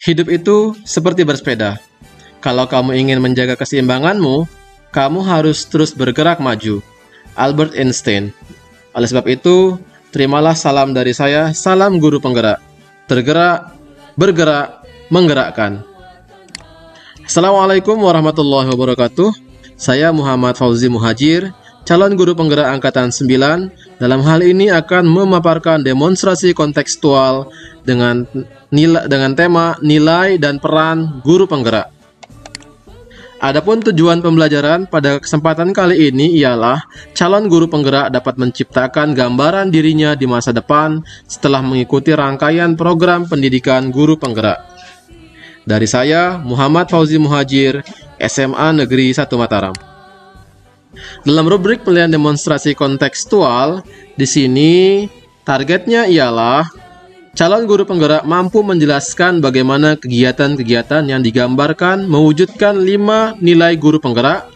Hidup itu seperti bersepeda. Kalau kamu ingin menjaga keseimbanganmu, kamu harus terus bergerak maju. Albert Einstein. Oleh sebab itu, terimalah salam dari saya, salam guru penggerak. Tergerak, bergerak, menggerakkan. Assalamualaikum warahmatullahi wabarakatuh. Saya Muhammad Fauzi Muhajir, calon guru penggerak angkatan 9. Dalam hal ini akan memaparkan demonstrasi kontekstual dengan tema nilai dan peran guru penggerak. Adapun tujuan pembelajaran pada kesempatan kali ini ialah calon guru penggerak dapat menciptakan gambaran dirinya di masa depan setelah mengikuti rangkaian program pendidikan guru penggerak. Dari saya, Muhammad Fauzi Muhajir, SMA Negeri 1 Mataram. Dalam rubrik penilaian demonstrasi kontekstual, di sini targetnya ialah calon guru penggerak mampu menjelaskan bagaimana kegiatan-kegiatan yang digambarkan mewujudkan 5 nilai guru penggerak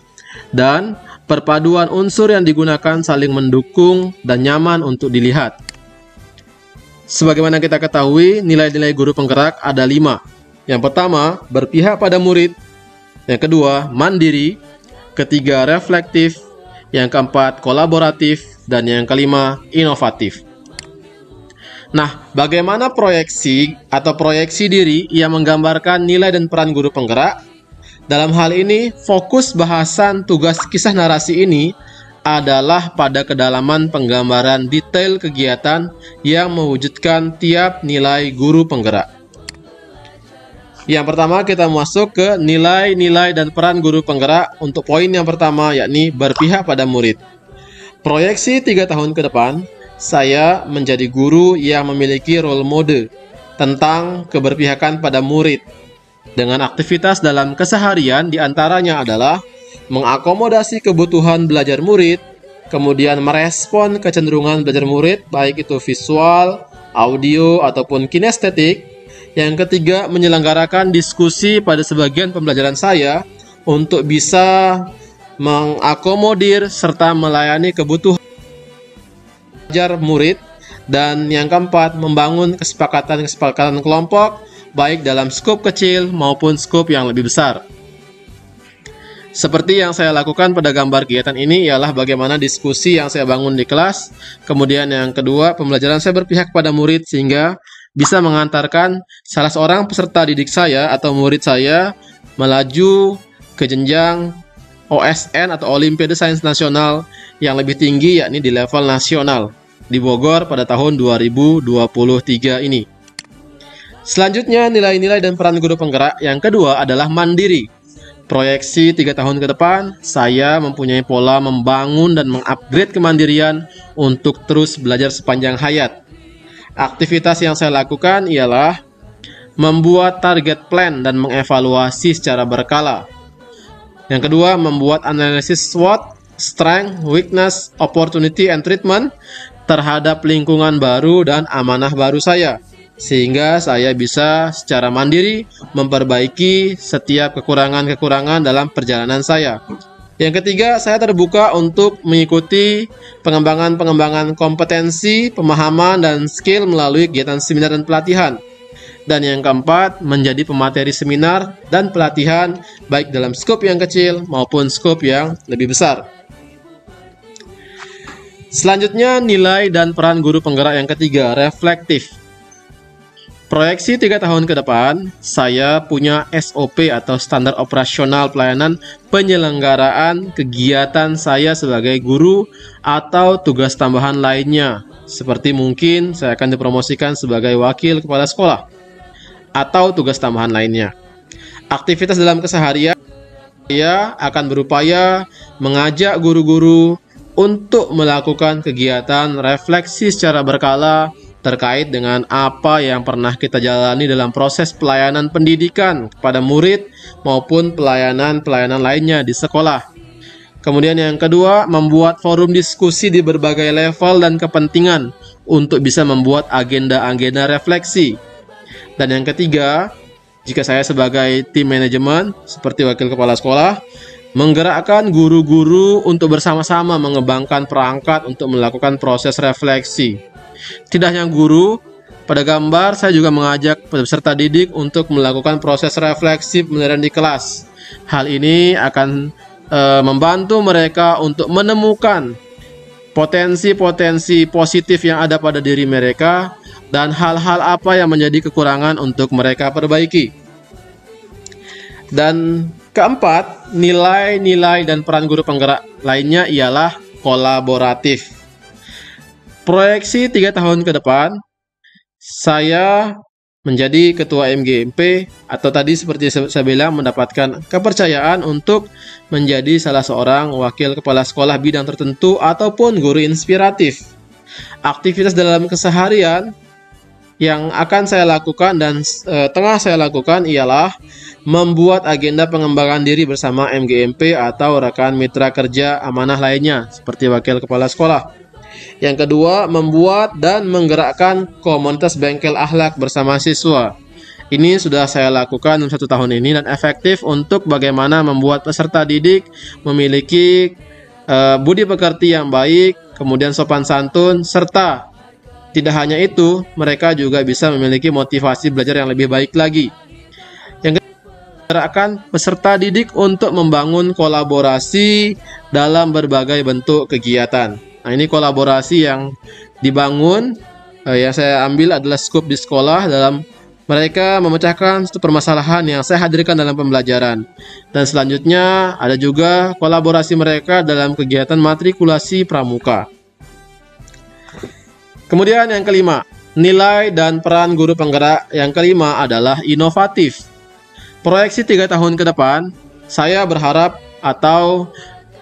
dan perpaduan unsur yang digunakan saling mendukung dan nyaman untuk dilihat. Sebagaimana kita ketahui, nilai-nilai guru penggerak ada 5. Yang pertama, berpihak pada murid. Yang kedua, mandiri. Ketiga, reflektif. Yang keempat, kolaboratif. Dan yang kelima, inovatif. Nah, bagaimana proyeksi atau proyeksi diri yang menggambarkan nilai dan peran guru penggerak? Dalam hal ini, fokus bahasan tugas kisah narasi ini adalah pada kedalaman penggambaran detail kegiatan yang mewujudkan tiap nilai guru penggerak. Yang pertama, kita masuk ke nilai-nilai dan peran guru penggerak untuk poin yang pertama, yakni berpihak pada murid. Proyeksi 3 tahun ke depan, saya menjadi guru yang memiliki role model tentang keberpihakan pada murid. Dengan aktivitas dalam keseharian diantaranya adalah mengakomodasi kebutuhan belajar murid, kemudian merespon kecenderungan belajar murid, baik itu visual, audio, ataupun kinestetik. Yang ketiga, menyelenggarakan diskusi pada sebagian pembelajaran saya untuk bisa mengakomodir serta melayani kebutuhan belajar murid. Dan yang keempat, membangun kesepakatan kelompok baik dalam skop kecil maupun skop yang lebih besar. Seperti yang saya lakukan pada gambar kegiatan ini ialah bagaimana diskusi yang saya bangun di kelas. Kemudian yang kedua, pembelajaran saya berpihak pada murid sehingga bisa mengantarkan salah seorang peserta didik saya atau murid saya melaju ke jenjang OSN atau Olimpiade Sains Nasional yang lebih tinggi, yakni di level nasional di Bogor pada tahun 2023 ini. Selanjutnya, nilai-nilai dan peran guru penggerak yang kedua adalah mandiri. Proyeksi 3 tahun ke depan, saya mempunyai pola membangun dan mengupgrade kemandirian untuk terus belajar sepanjang hayat. Aktivitas yang saya lakukan ialah membuat target plan dan mengevaluasi secara berkala. Yang kedua, membuat analisis SWOT, strength, weakness, opportunity, and treatment terhadap lingkungan baru dan amanah baru saya, sehingga saya bisa secara mandiri memperbaiki setiap kekurangan-kekurangan dalam perjalanan saya. Yang ketiga, saya terbuka untuk mengikuti pengembangan kompetensi, pemahaman, dan skill melalui kegiatan seminar dan pelatihan. Dan yang keempat, menjadi pemateri seminar dan pelatihan baik dalam skop yang kecil maupun skop yang lebih besar. Selanjutnya, nilai dan peran guru penggerak yang ketiga, reflektif. Proyeksi 3 tahun ke depan, saya punya SOP atau standar operasional pelayanan penyelenggaraan kegiatan saya sebagai guru atau tugas tambahan lainnya. Seperti mungkin saya akan dipromosikan sebagai wakil kepala sekolah atau tugas tambahan lainnya. Aktivitas dalam keseharian, saya akan berupaya mengajak guru-guru untuk melakukan kegiatan refleksi secara berkala terkait dengan apa yang pernah kita jalani dalam proses pelayanan pendidikan kepada murid maupun pelayanan lainnya di sekolah. Kemudian yang kedua, membuat forum diskusi di berbagai level dan kepentingan untuk bisa membuat agenda-agenda refleksi. Dan yang ketiga, jika saya sebagai tim manajemen seperti wakil kepala sekolah, menggerakkan guru-guru untuk bersama-sama mengembangkan perangkat untuk melakukan proses refleksi. Tidak hanya guru, Pada gambar, saya juga mengajak peserta didik untuk melakukan proses refleksi pembelajaran di kelas. Hal ini akan membantu mereka untuk menemukan potensi-potensi positif yang ada pada diri mereka dan hal-hal apa yang menjadi kekurangan untuk mereka perbaiki. Dan keempat, nilai-nilai dan peran guru penggerak lainnya ialah kolaboratif. Proyeksi 3 tahun ke depan, saya menjadi ketua MGMP atau tadi seperti saya bilang mendapatkan kepercayaan untuk menjadi salah seorang wakil kepala sekolah bidang tertentu ataupun guru inspiratif. Aktivitas dalam keseharian yang akan saya lakukan dan tengah saya lakukan ialah membuat agenda pengembangan diri bersama MGMP atau rekan mitra kerja amanah lainnya seperti wakil kepala sekolah. Yang kedua, membuat dan menggerakkan komunitas bengkel akhlak bersama siswa. Ini sudah saya lakukan dalam 1 tahun ini dan efektif untuk bagaimana membuat peserta didik memiliki budi pekerti yang baik, kemudian sopan santun, serta tidak hanya itu, mereka juga bisa memiliki motivasi belajar yang lebih baik lagi. Yang ketiga, gerakan peserta didik untuk membangun kolaborasi dalam berbagai bentuk kegiatan. Nah, ini kolaborasi yang dibangun, yang saya ambil adalah skup di sekolah dalam mereka memecahkan satu permasalahan yang saya hadirkan dalam pembelajaran. Dan selanjutnya ada juga kolaborasi mereka dalam kegiatan matrikulasi pramuka. Kemudian yang kelima, nilai dan peran guru penggerak yang kelima adalah inovatif. Proyeksi 3 tahun ke depan, saya berharap atau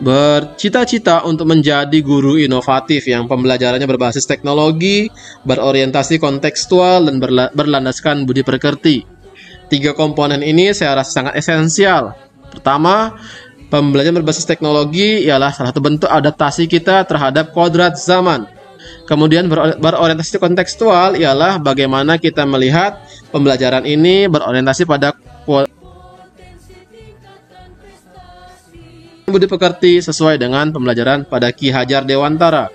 bercita-cita untuk menjadi guru inovatif yang pembelajarannya berbasis teknologi, berorientasi kontekstual, dan berlandaskan budi pekerti. 3 komponen ini saya rasa sangat esensial. Pertama, pembelajaran berbasis teknologi ialah salah satu bentuk adaptasi kita terhadap kodrat zaman. Kemudian berorientasi kontekstual ialah bagaimana kita melihat pembelajaran ini berorientasi pada budi pekerti sesuai dengan pembelajaran pada Ki Hajar Dewantara.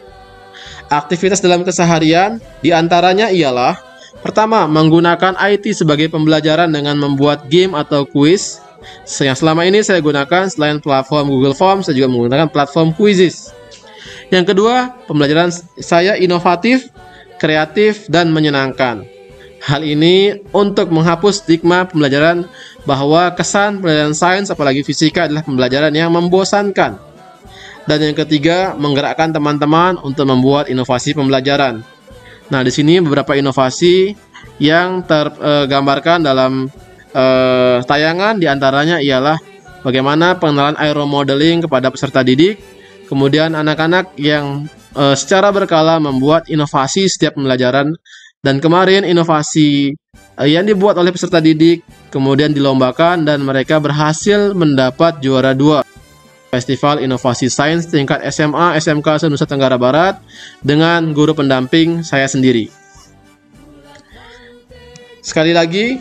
Aktivitas dalam keseharian diantaranya ialah pertama, menggunakan IT sebagai pembelajaran dengan membuat game atau kuis. Yang selama ini saya gunakan selain platform Google Forms, saya juga menggunakan platform Quizizz. Yang kedua, pembelajaran saya inovatif, kreatif, dan menyenangkan. Hal ini untuk menghapus stigma pembelajaran bahwa kesan pembelajaran sains apalagi fisika adalah pembelajaran yang membosankan. Dan yang ketiga, menggerakkan teman-teman untuk membuat inovasi pembelajaran. Nah, di sini beberapa inovasi yang tergambarkan dalam tayangan, diantaranya ialah bagaimana pengenalan aeromodeling kepada peserta didik, kemudian anak-anak yang secara berkala membuat inovasi setiap pembelajaran. Dan kemarin inovasi yang dibuat oleh peserta didik kemudian dilombakan dan mereka berhasil mendapat juara 2 Festival Inovasi Sains tingkat SMA SMK se-Nusa Tenggara Barat dengan guru pendamping saya sendiri. Sekali lagi,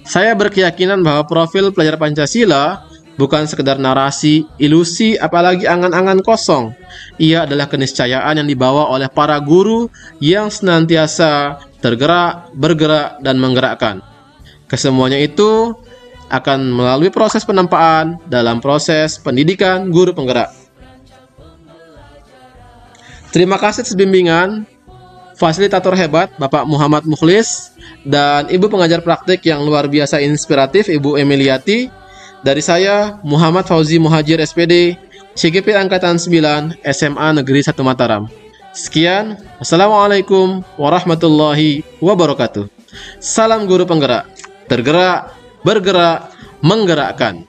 saya berkeyakinan bahwa profil pelajar Pancasila bukan sekedar narasi, ilusi, apalagi angan-angan kosong. Ia adalah keniscayaan yang dibawa oleh para guru yang senantiasa tergerak, bergerak, dan menggerakkan. Kesemuanya itu akan melalui proses penempaan dalam proses pendidikan guru penggerak. Terima kasih atas bimbingan fasilitator hebat Bapak Muhammad Mukhlis dan Ibu pengajar praktik yang luar biasa inspiratif Ibu Emiliati. Dari saya, Muhammad Fauzi Muhajir SPD, CGP Angkatan 9, SMA Negeri 1 Mataram. Sekian, Wassalamualaikum warahmatullahi wabarakatuh. Salam guru penggerak, tergerak, bergerak, menggerakkan.